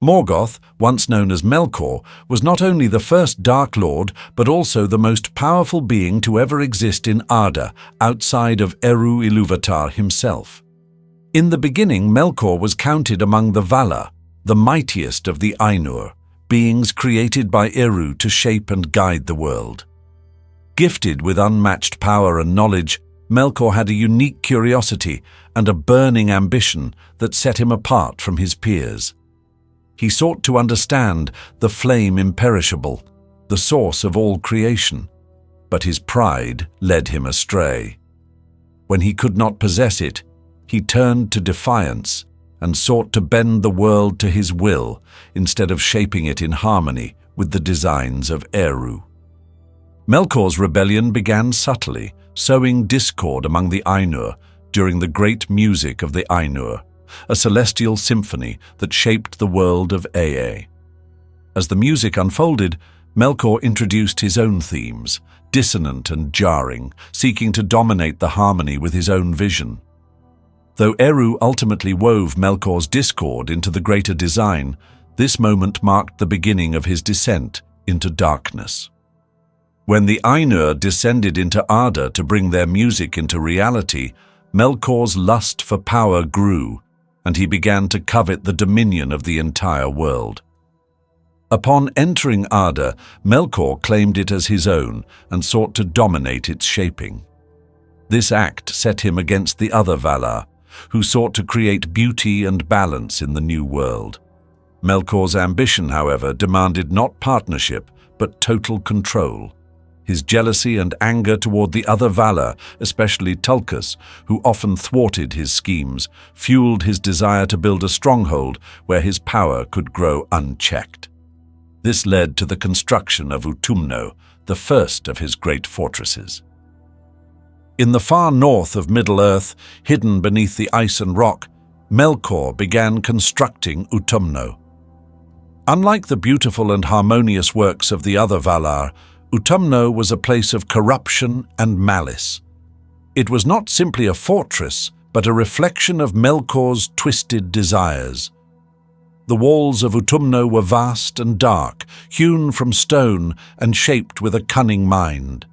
Morgoth, once known as Melkor, was not only the first Dark Lord, but also the most powerful being to ever exist in Arda, outside of Eru Ilúvatar himself. In the beginning, Melkor was counted among the Valar, the mightiest of the Ainur, beings created by Eru to shape and guide the world. Gifted with unmatched power and knowledge, Melkor had a unique curiosity and a burning ambition that set him apart from his peers. He sought to understand the flame imperishable, the source of all creation, but his pride led him astray. When he could not possess it, he turned to defiance and sought to bend the world to his will instead of shaping it in harmony with the designs of Eru. Melkor's rebellion began subtly, sowing discord among the Ainur during the great music of the Ainur, a celestial symphony that shaped the world of Ea. As the music unfolded, Melkor introduced his own themes, dissonant and jarring, seeking to dominate the harmony with his own vision. Though Eru ultimately wove Melkor's discord into the greater design, this moment marked the beginning of his descent into darkness. When the Ainur descended into Arda to bring their music into reality, Melkor's lust for power grew, and he began to covet the dominion of the entire world. Upon entering Arda, Melkor claimed it as his own and sought to dominate its shaping. This act set him against the other Valar, who sought to create beauty and balance in the new world. Melkor's ambition, however, demanded not partnership, but total control. His jealousy and anger toward the other Valar, especially Tulkas, who often thwarted his schemes, fueled his desire to build a stronghold where his power could grow unchecked. This led to the construction of Utumno, the first of his great fortresses. In the far north of Middle-earth, hidden beneath the ice and rock, Melkor began constructing Utumno. Unlike the beautiful and harmonious works of the other Valar, Utumno was a place of corruption and malice. It was not simply a fortress, but a reflection of Melkor's twisted desires. The walls of Utumno were vast and dark, hewn from stone and shaped with a cunning mind.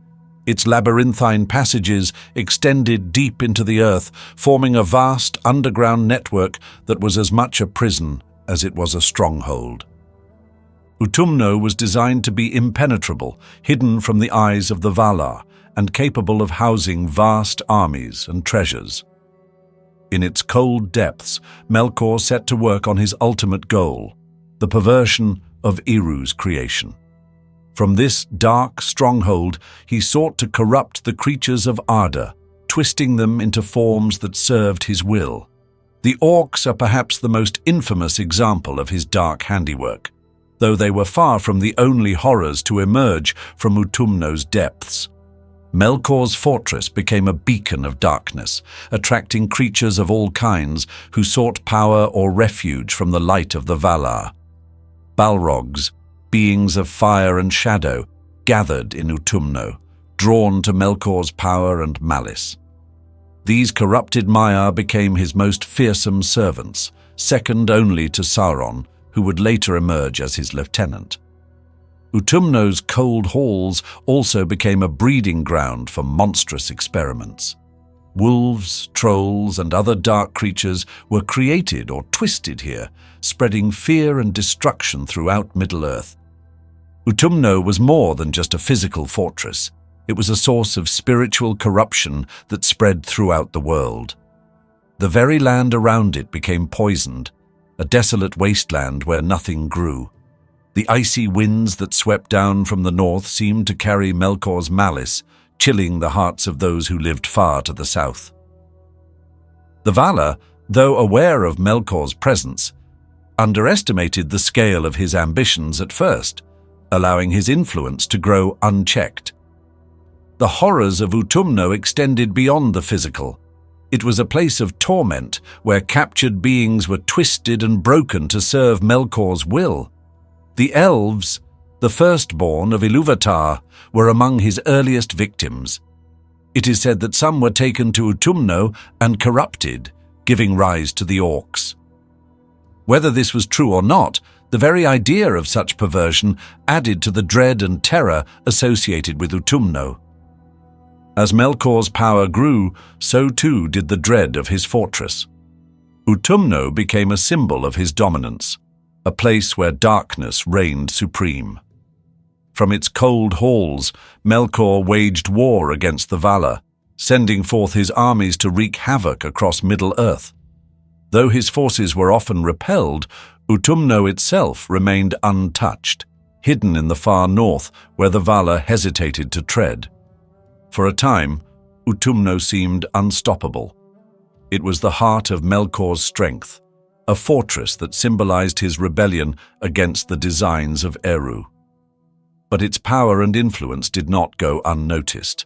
Its labyrinthine passages extended deep into the earth, forming a vast underground network that was as much a prison as it was a stronghold. Utumno was designed to be impenetrable, hidden from the eyes of the Valar, and capable of housing vast armies and treasures. In its cold depths, Melkor set to work on his ultimate goal, the perversion of Eru's creation. From this dark stronghold, he sought to corrupt the creatures of Arda, twisting them into forms that served his will. The orcs are perhaps the most infamous example of his dark handiwork, though they were far from the only horrors to emerge from Utumno's depths. Melkor's fortress became a beacon of darkness, attracting creatures of all kinds who sought power or refuge from the light of the Valar. Balrogs, beings of fire and shadow, gathered in Utumno, drawn to Melkor's power and malice. These corrupted Maiar became his most fearsome servants, second only to Sauron, who would later emerge as his lieutenant. Utumno's cold halls also became a breeding ground for monstrous experiments. Wolves, trolls, and other dark creatures were created or twisted here, spreading fear and destruction throughout Middle-earth. Utumno was more than just a physical fortress. It was a source of spiritual corruption that spread throughout the world. The very land around it became poisoned, a desolate wasteland where nothing grew. The icy winds that swept down from the north seemed to carry Melkor's malice, chilling the hearts of those who lived far to the south. The Valar, though aware of Melkor's presence, underestimated the scale of his ambitions at first, allowing his influence to grow unchecked. The horrors of Utumno extended beyond the physical. It was a place of torment where captured beings were twisted and broken to serve Melkor's will. The elves, the firstborn of Ilúvatar, were among his earliest victims. It is said that some were taken to Utumno and corrupted, giving rise to the orcs. Whether this was true or not, The very idea of such perversion added to the dread and terror associated with Utumno. As Melkor's power grew, so too did the dread of his fortress. Utumno became a symbol of his dominance, a place where darkness reigned supreme. From its cold halls, Melkor waged war against the Valar, sending forth his armies to wreak havoc across Middle-earth. Though his forces were often repelled, Utumno itself remained untouched, hidden in the far north where the Valar hesitated to tread. For a time, Utumno seemed unstoppable. It was the heart of Melkor's strength, a fortress that symbolized his rebellion against the designs of Eru. But its power and influence did not go unnoticed.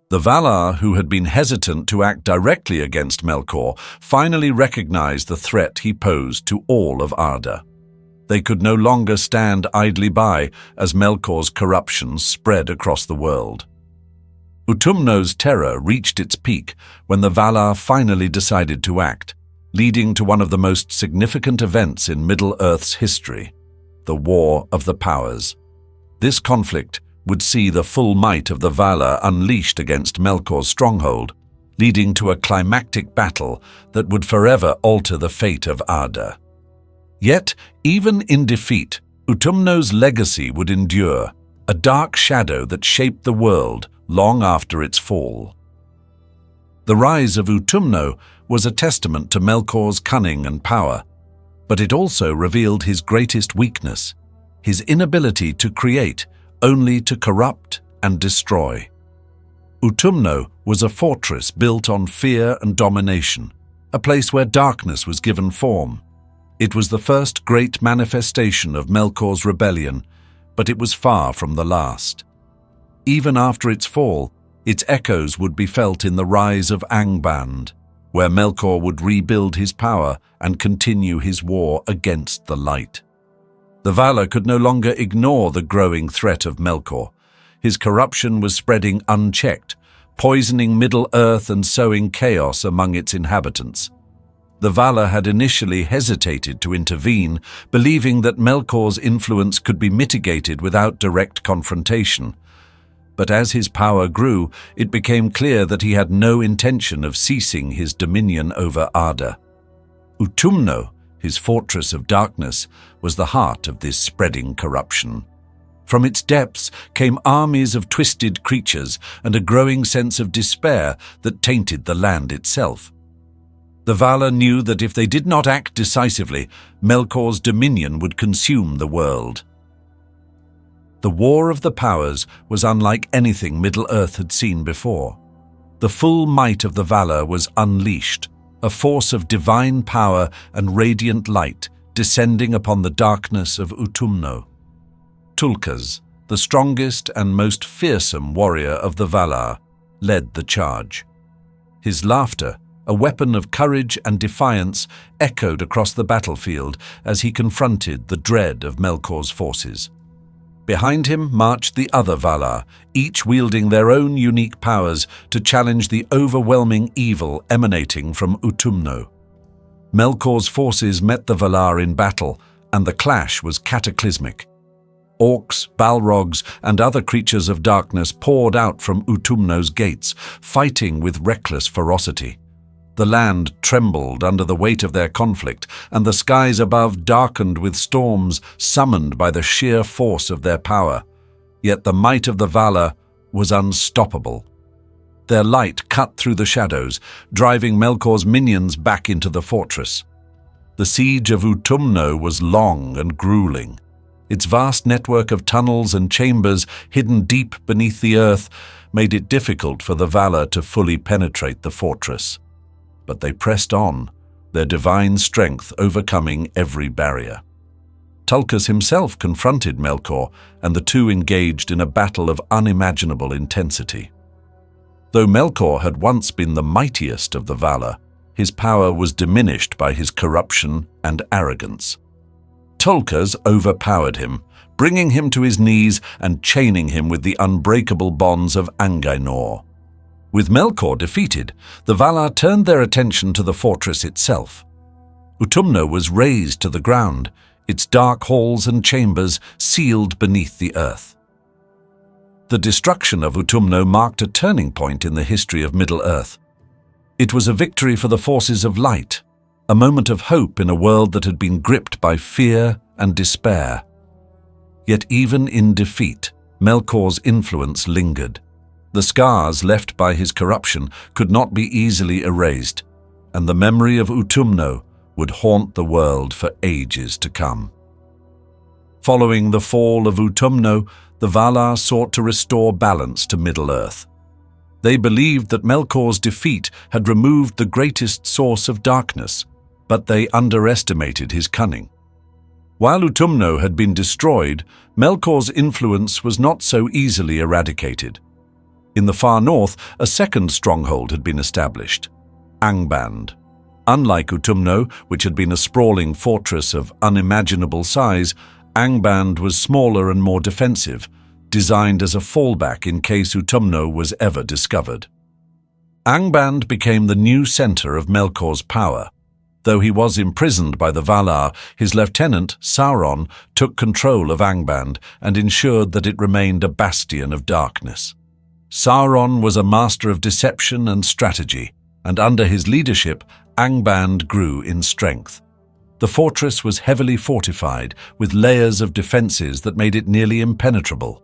The Valar, who had been hesitant to act directly against Melkor, finally recognized the threat he posed to all of Arda. They could no longer stand idly by as Melkor's corruption spread across the world. Utumno's terror reached its peak when the Valar finally decided to act, leading to one of the most significant events in Middle-earth's history, the War of the Powers. This conflict would see the full might of the Valar unleashed against Melkor's stronghold, leading to a climactic battle that would forever alter the fate of Arda. Yet, even in defeat, Utumno's legacy would endure, a dark shadow that shaped the world long after its fall. The rise of Utumno was a testament to Melkor's cunning and power, but it also revealed his greatest weakness, his inability to create, only to corrupt and destroy. Utumno was a fortress built on fear and domination, a place where darkness was given form. It was the first great manifestation of Melkor's rebellion, but it was far from the last. Even after its fall, its echoes would be felt in the rise of Angband, where Melkor would rebuild his power and continue his war against the light. The Valar could no longer ignore the growing threat of Melkor. His corruption was spreading unchecked, poisoning Middle-earth and sowing chaos among its inhabitants. The Valar had initially hesitated to intervene, believing that Melkor's influence could be mitigated without direct confrontation. But as his power grew, it became clear that he had no intention of ceasing his dominion over Arda. Utumno, his fortress of darkness, was the heart of this spreading corruption. From its depths came armies of twisted creatures and a growing sense of despair that tainted the land itself. The Valar knew that if they did not act decisively, Melkor's dominion would consume the world. The War of the Powers was unlike anything Middle-earth had seen before. The full might of the Valar was unleashed, a force of divine power and radiant light descending upon the darkness of Utumno. Tulkas, the strongest and most fearsome warrior of the Valar, led the charge. His laughter, a weapon of courage and defiance, echoed across the battlefield as he confronted the dread of Melkor's forces. Behind him marched the other Valar, each wielding their own unique powers to challenge the overwhelming evil emanating from Utumno. Melkor's forces met the Valar in battle, and the clash was cataclysmic. Orcs, Balrogs, and other creatures of darkness poured out from Utumno's gates, fighting with reckless ferocity. The land trembled under the weight of their conflict, and the skies above darkened with storms summoned by the sheer force of their power. Yet the might of the Valar was unstoppable. Their light cut through the shadows, driving Melkor's minions back into the fortress. The siege of Utumno was long and grueling. Its vast network of tunnels and chambers hidden deep beneath the earth made it difficult for the Valar to fully penetrate the fortress. But they pressed on, their divine strength overcoming every barrier. Tulkas himself confronted Melkor, and the two engaged in a battle of unimaginable intensity. Though Melkor had once been the mightiest of the Valar, his power was diminished by his corruption and arrogance. Tulkas overpowered him, bringing him to his knees and chaining him with the unbreakable bonds of Angainor. With Melkor defeated, the Valar turned their attention to the fortress itself. Utumno was razed to the ground, its dark halls and chambers sealed beneath the earth. The destruction of Utumno marked a turning point in the history of Middle-earth. It was a victory for the forces of light, a moment of hope in a world that had been gripped by fear and despair. Yet even in defeat, Melkor's influence lingered. The scars left by his corruption could not be easily erased, and the memory of Utumno would haunt the world for ages to come. Following the fall of Utumno, the Valar sought to restore balance to Middle-earth. They believed that Melkor's defeat had removed the greatest source of darkness, but they underestimated his cunning. While Utumno had been destroyed, Melkor's influence was not so easily eradicated. In the far north, a second stronghold had been established, Angband. Unlike Utumno, which had been a sprawling fortress of unimaginable size, Angband was smaller and more defensive, designed as a fallback in case Utumno was ever discovered. Angband became the new center of Melkor's power. Though he was imprisoned by the Valar, his lieutenant, Sauron, took control of Angband and ensured that it remained a bastion of darkness. Sauron was a master of deception and strategy, and under his leadership, Angband grew in strength. The fortress was heavily fortified, with layers of defenses that made it nearly impenetrable.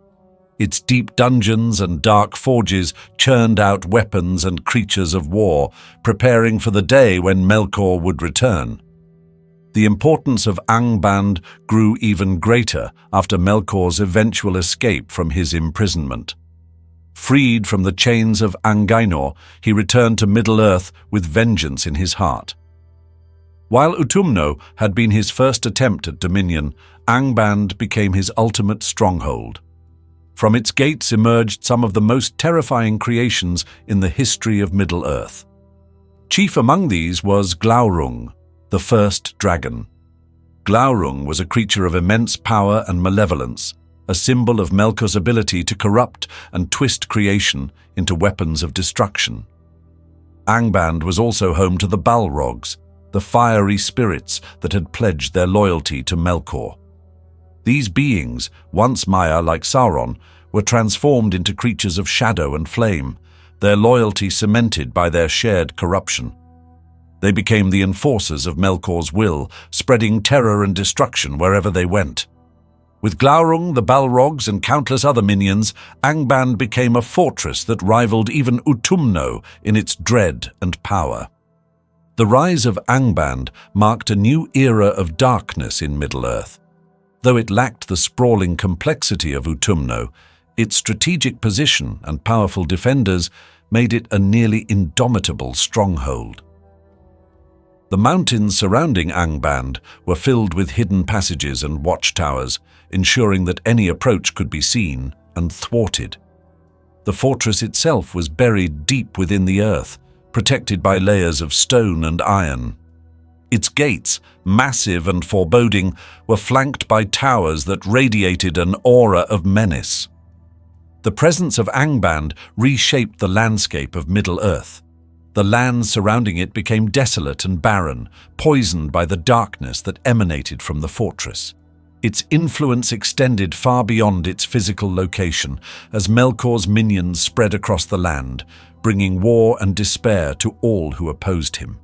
Its deep dungeons and dark forges churned out weapons and creatures of war, preparing for the day when Melkor would return. The importance of Angband grew even greater after Melkor's eventual escape from his imprisonment. Freed from the chains of Angainor, he returned to Middle-earth with vengeance in his heart. While Utumno had been his first attempt at dominion, Angband became his ultimate stronghold. From its gates emerged some of the most terrifying creations in the history of Middle-earth. Chief among these was Glaurung, the first dragon. Glaurung was a creature of immense power and malevolence, a symbol of Melkor's ability to corrupt and twist creation into weapons of destruction. Angband was also home to the Balrogs, the fiery spirits that had pledged their loyalty to Melkor. These beings, once Maya like Sauron, were transformed into creatures of shadow and flame, their loyalty cemented by their shared corruption. They became the enforcers of Melkor's will, spreading terror and destruction wherever they went. With Glaurung, the Balrogs, and countless other minions, Angband became a fortress that rivaled even Utumno in its dread and power. The rise of Angband marked a new era of darkness in Middle-earth. Though it lacked the sprawling complexity of Utumno, its strategic position and powerful defenders made it a nearly indomitable stronghold. The mountains surrounding Angband were filled with hidden passages and watchtowers, ensuring that any approach could be seen and thwarted. The fortress itself was buried deep within the earth, protected by layers of stone and iron. Its gates, massive and foreboding, were flanked by towers that radiated an aura of menace. The presence of Angband reshaped the landscape of Middle-earth. The lands surrounding it became desolate and barren, poisoned by the darkness that emanated from the fortress. Its influence extended far beyond its physical location as Melkor's minions spread across the land, bringing war and despair to all who opposed him.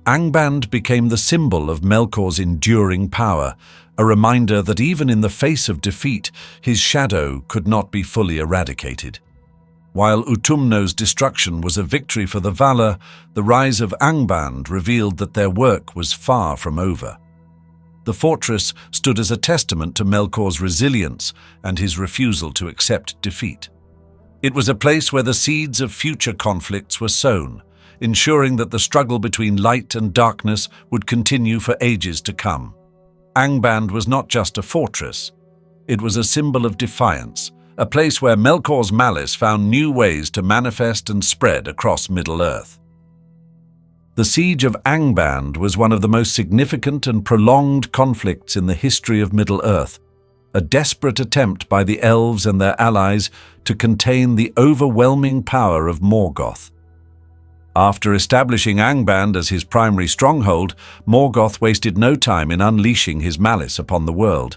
Angband became the symbol of Melkor's enduring power, a reminder that even in the face of defeat, his shadow could not be fully eradicated. While Utumno's destruction was a victory for the Valar, the rise of Angband revealed that their work was far from over. The fortress stood as a testament to Melkor's resilience and his refusal to accept defeat. It was a place where the seeds of future conflicts were sown, ensuring that the struggle between light and darkness would continue for ages to come. Angband was not just a fortress. It was a symbol of defiance, a place where Melkor's malice found new ways to manifest and spread across Middle-earth. The siege of Angband was one of the most significant and prolonged conflicts in the history of Middle-earth, a desperate attempt by the elves and their allies to contain the overwhelming power of Morgoth. After establishing Angband as his primary stronghold, Morgoth wasted no time in unleashing his malice upon the world.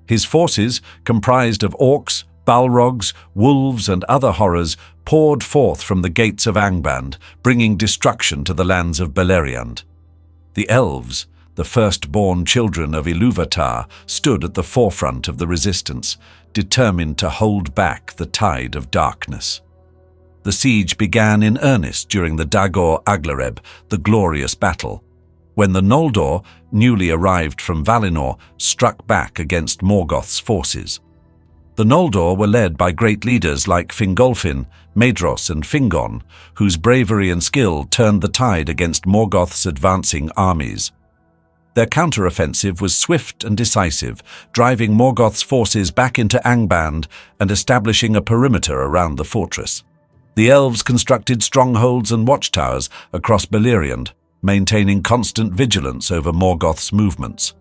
His forces, comprised of orcs, balrogs, wolves and other horrors, poured forth from the gates of Angband, bringing destruction to the lands of Beleriand. The elves, the firstborn children of Ilúvatar, stood at the forefront of the resistance, determined to hold back the tide of darkness. The siege began in earnest during the Dagor Aglareb, the glorious battle, when the Noldor, newly arrived from Valinor, struck back against Morgoth's forces. The Noldor were led by great leaders like Fingolfin, Maedhros and Fingon, whose bravery and skill turned the tide against Morgoth's advancing armies. Their counteroffensive was swift and decisive, driving Morgoth's forces back into Angband and establishing a perimeter around the fortress. The elves constructed strongholds and watchtowers across Beleriand, maintaining constant vigilance over Morgoth's movements.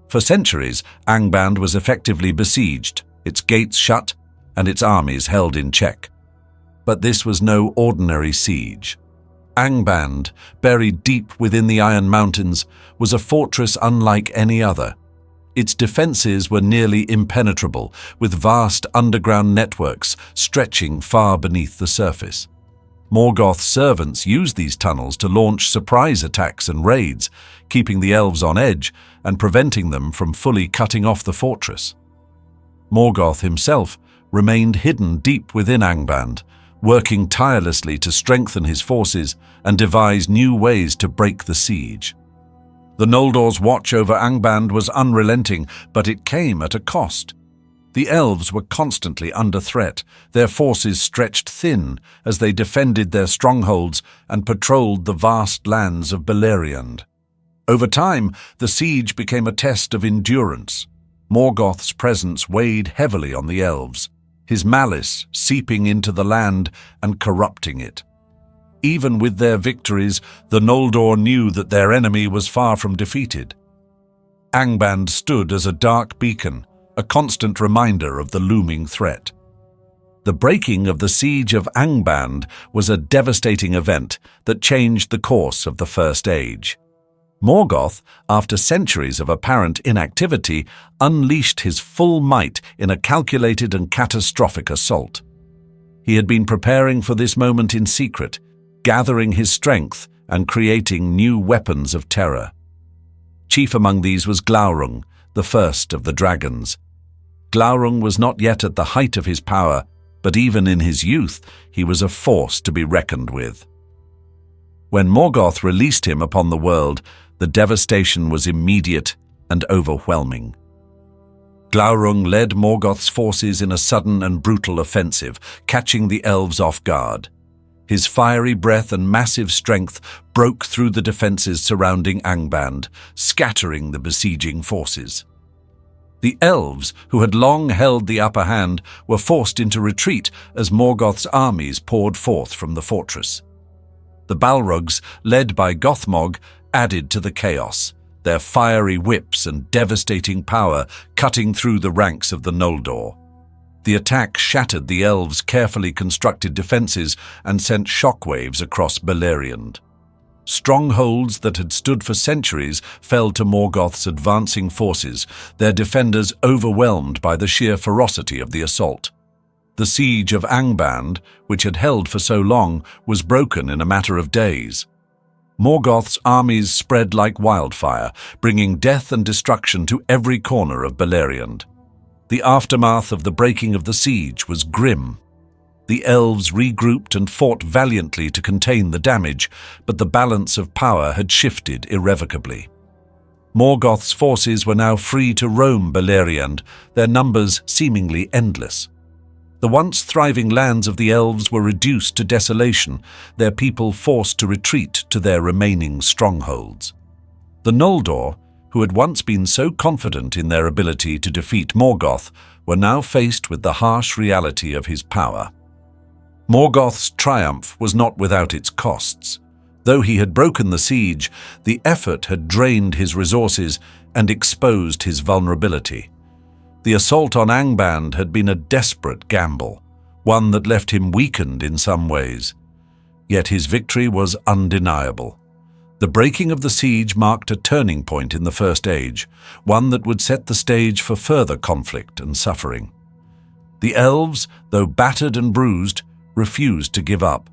For centuries, Angband was effectively besieged, its gates shut, and its armies held in check. But this was no ordinary siege. Angband, buried deep within the Iron Mountains, was a fortress unlike any other. Its defenses were nearly impenetrable, with vast underground networks stretching far beneath the surface. Morgoth's servants used these tunnels to launch surprise attacks and raids, keeping the elves on edge and preventing them from fully cutting off the fortress. Morgoth himself remained hidden deep within Angband, working tirelessly to strengthen his forces and devise new ways to break the siege. The Noldor's watch over Angband was unrelenting, but it came at a cost. The elves were constantly under threat, their forces stretched thin as they defended their strongholds and patrolled the vast lands of Beleriand. Over time, the siege became a test of endurance. Morgoth's presence weighed heavily on the elves, his malice seeping into the land and corrupting it. Even with their victories, the Noldor knew that their enemy was far from defeated. Angband stood as a dark beacon, a constant reminder of the looming threat. The breaking of the siege of Angband was a devastating event that changed the course of the First Age. Morgoth, after centuries of apparent inactivity, unleashed his full might in a calculated and catastrophic assault. He had been preparing for this moment in secret, gathering his strength and creating new weapons of terror. Chief among these was Glaurung, the first of the dragons. Glaurung was not yet at the height of his power, but even in his youth he was a force to be reckoned with. When Morgoth released him upon the world, the devastation was immediate and overwhelming. Glaurung led Morgoth's forces in a sudden and brutal offensive, catching the elves off guard. His fiery breath and massive strength broke through the defenses surrounding Angband, scattering the besieging forces. The elves, who had long held the upper hand, were forced into retreat as Morgoth's armies poured forth from the fortress. The Balrogs, led by Gothmog, added to the chaos, their fiery whips and devastating power cutting through the ranks of the Noldor. The attack shattered the elves' carefully constructed defenses and sent shockwaves across Beleriand. Strongholds that had stood for centuries fell to Morgoth's advancing forces, their defenders overwhelmed by the sheer ferocity of the assault. The siege of Angband, which had held for so long, was broken in a matter of days. Morgoth's armies spread like wildfire, bringing death and destruction to every corner of Beleriand. The aftermath of the breaking of the siege was grim. The elves regrouped and fought valiantly to contain the damage, but the balance of power had shifted irrevocably. Morgoth's forces were now free to roam Beleriand, their numbers seemingly endless. The once thriving lands of the elves were reduced to desolation, their people forced to retreat to their remaining strongholds. The Noldor, who had once been so confident in their ability to defeat Morgoth, were now faced with the harsh reality of his power. Morgoth's triumph was not without its costs. Though he had broken the siege, the effort had drained his resources and exposed his vulnerability. The assault on Angband had been a desperate gamble, one that left him weakened in some ways. Yet his victory was undeniable. The breaking of the siege marked a turning point in the First Age, one that would set the stage for further conflict and suffering. The elves, though battered and bruised, refused to give up.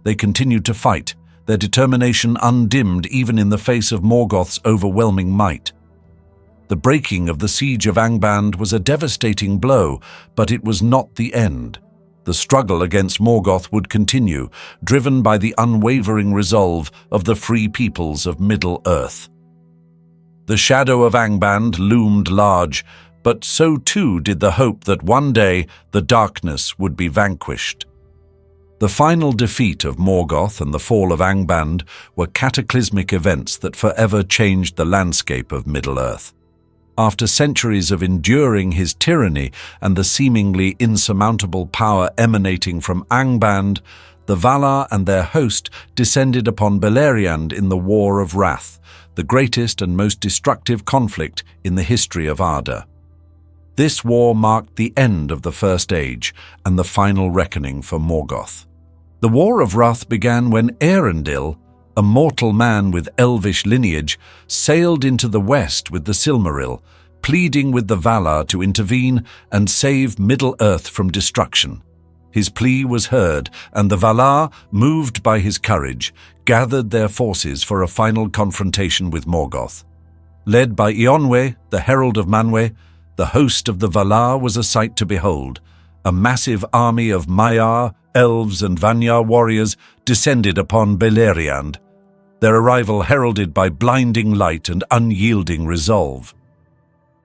They continued to fight, their determination undimmed even in the face of Morgoth's overwhelming might. The breaking of the siege of Angband was a devastating blow, but it was not the end. The struggle against Morgoth would continue, driven by the unwavering resolve of the free peoples of Middle-earth. The shadow of Angband loomed large, but so too did the hope that one day the darkness would be vanquished. The final defeat of Morgoth and the fall of Angband were cataclysmic events that forever changed the landscape of Middle-earth. After centuries of enduring his tyranny and the seemingly insurmountable power emanating from Angband, the Valar and their host descended upon Beleriand in the War of Wrath, the greatest and most destructive conflict in the history of Arda. This war marked the end of the First Age and the final reckoning for Morgoth. The War of Wrath began when Eärendil, a mortal man with elvish lineage, sailed into the west with the Silmaril, pleading with the Valar to intervene and save Middle-earth from destruction. His plea was heard, and the Valar, moved by his courage, gathered their forces for a final confrontation with Morgoth. Led by Eonwe, the herald of Manwë, the host of the Valar was a sight to behold. A massive army of Maiar, elves and Vanyar warriors descended upon Beleriand, their arrival heralded by blinding light and unyielding resolve.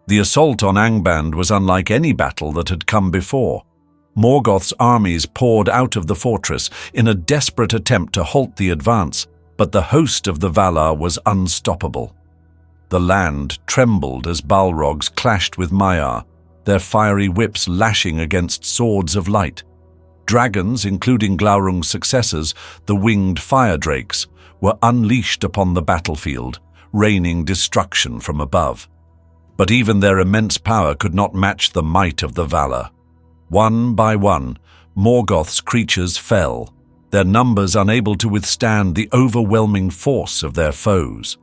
The assault on Angband was unlike any battle that had come before. Morgoth's armies poured out of the fortress in a desperate attempt to halt the advance, but the host of the Valar was unstoppable. The land trembled as Balrogs clashed with Maiar, their fiery whips lashing against swords of light. Dragons, including Glaurung's successors, the winged fire drakes, were unleashed upon the battlefield, raining destruction from above. But even their immense power could not match the might of the Valar. One by one, Morgoth's creatures fell, their numbers unable to withstand the overwhelming force of their foes.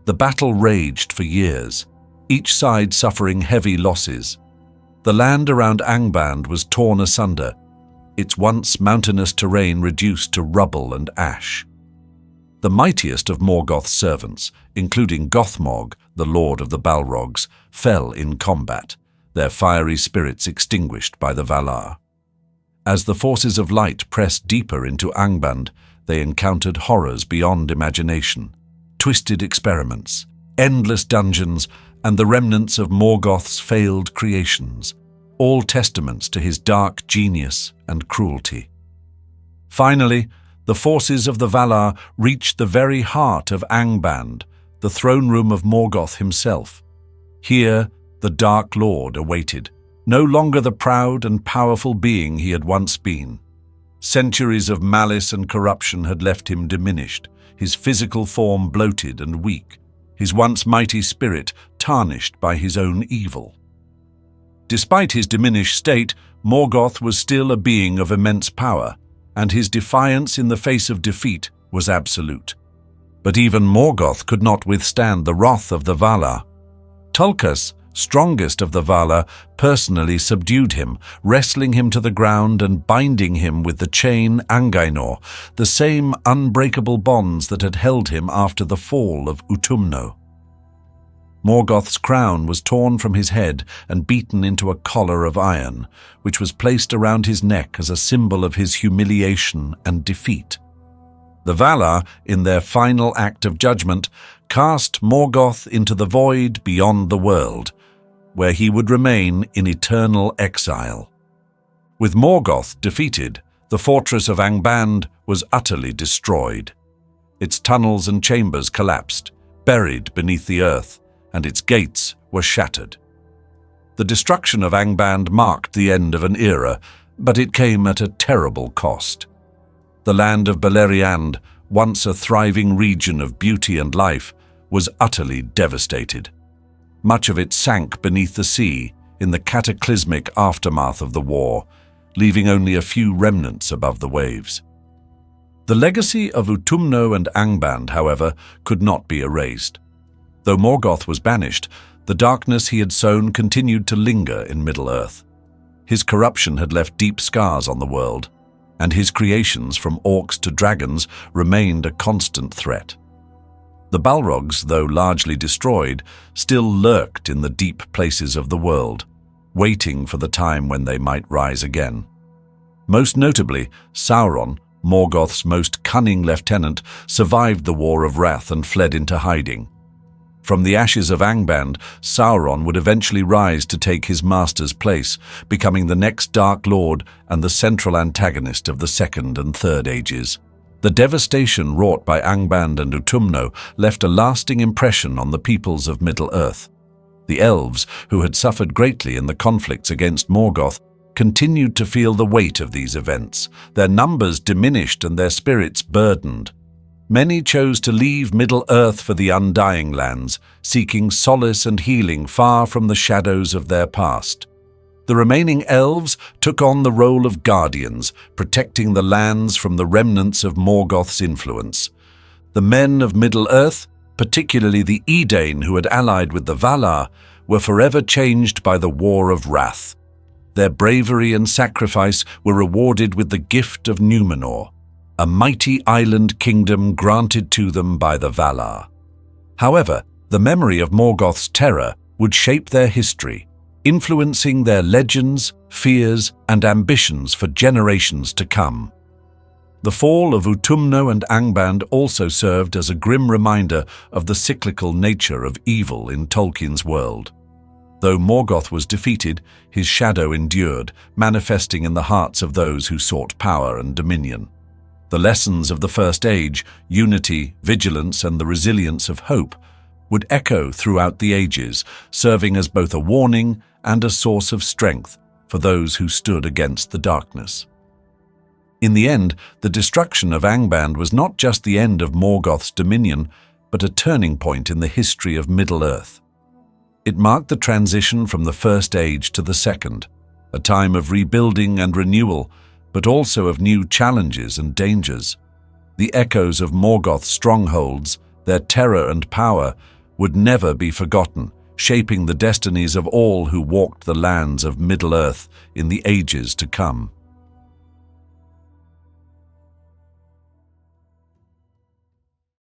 The battle raged for years, each side suffering heavy losses. The land around Angband was torn asunder, its once mountainous terrain reduced to rubble and ash. The mightiest of Morgoth's servants, including Gothmog, the lord of the Balrogs, fell in combat, their fiery spirits extinguished by the Valar. As the forces of light pressed deeper into Angband, they encountered horrors beyond imagination, twisted experiments, endless dungeons, and the remnants of Morgoth's failed creations, all testaments to his dark genius and cruelty. Finally, the forces of the Valar reached the very heart of Angband, the throne room of Morgoth himself. Here, the Dark Lord awaited, no longer the proud and powerful being he had once been. Centuries of malice and corruption had left him diminished, his physical form bloated and weak, his once mighty spirit tarnished by his own evil. Despite his diminished state, Morgoth was still a being of immense power, and his defiance in the face of defeat was absolute. But even Morgoth could not withstand the wrath of the Valar. Tulkas, strongest of the Valar, personally subdued him, wrestling him to the ground and binding him with the chain Angainor, the same unbreakable bonds that had held him after the fall of Utumno. Morgoth's crown was torn from his head and beaten into a collar of iron, which was placed around his neck as a symbol of his humiliation and defeat. The Valar, in their final act of judgment, cast Morgoth into the void beyond the world, where he would remain in eternal exile. With Morgoth defeated, the fortress of Angband was utterly destroyed. Its tunnels and chambers collapsed, buried beneath the earth, and its gates were shattered. The destruction of Angband marked the end of an era, but it came at a terrible cost. The land of Beleriand, once a thriving region of beauty and life, was utterly devastated. Much of it sank beneath the sea in the cataclysmic aftermath of the war, leaving only a few remnants above the waves. The legacy of Utumno and Angband, however, could not be erased. Though Morgoth was banished, the darkness he had sown continued to linger in Middle-earth. His corruption had left deep scars on the world, and his creations, from orcs to dragons, remained a constant threat. The Balrogs, though largely destroyed, still lurked in the deep places of the world, waiting for the time when they might rise again. Most notably, Sauron, Morgoth's most cunning lieutenant, survived the War of Wrath and fled into hiding. From the ashes of Angband, Sauron would eventually rise to take his master's place, becoming the next Dark Lord and the central antagonist of the Second and Third Ages. The devastation wrought by Angband and Utumno left a lasting impression on the peoples of Middle-earth. The elves, who had suffered greatly in the conflicts against Morgoth, continued to feel the weight of these events, their numbers diminished and their spirits burdened. Many chose to leave Middle-earth for the Undying Lands, seeking solace and healing far from the shadows of their past. The remaining elves took on the role of guardians, protecting the lands from the remnants of Morgoth's influence. The men of Middle-earth, particularly the Edain who had allied with the Valar, were forever changed by the War of Wrath. Their bravery and sacrifice were rewarded with the gift of Numenor, a mighty island kingdom granted to them by the Valar. However, the memory of Morgoth's terror would shape their history, influencing their legends, fears, and ambitions for generations to come. The fall of Utumno and Angband also served as a grim reminder of the cyclical nature of evil in Tolkien's world. Though Morgoth was defeated, his shadow endured, manifesting in the hearts of those who sought power and dominion. The lessons of the First Age, unity, vigilance, and the resilience of hope, would echo throughout the ages, serving as both a warning and a source of strength for those who stood against the darkness. In the end, the destruction of Angband was not just the end of Morgoth's dominion, but a turning point in the history of Middle-earth. It marked the transition from the First Age to the Second, a time of rebuilding and renewal, but also of new challenges and dangers. The echoes of Morgoth's strongholds, their terror and power, would never be forgotten, shaping the destinies of all who walked the lands of Middle-earth in the ages to come.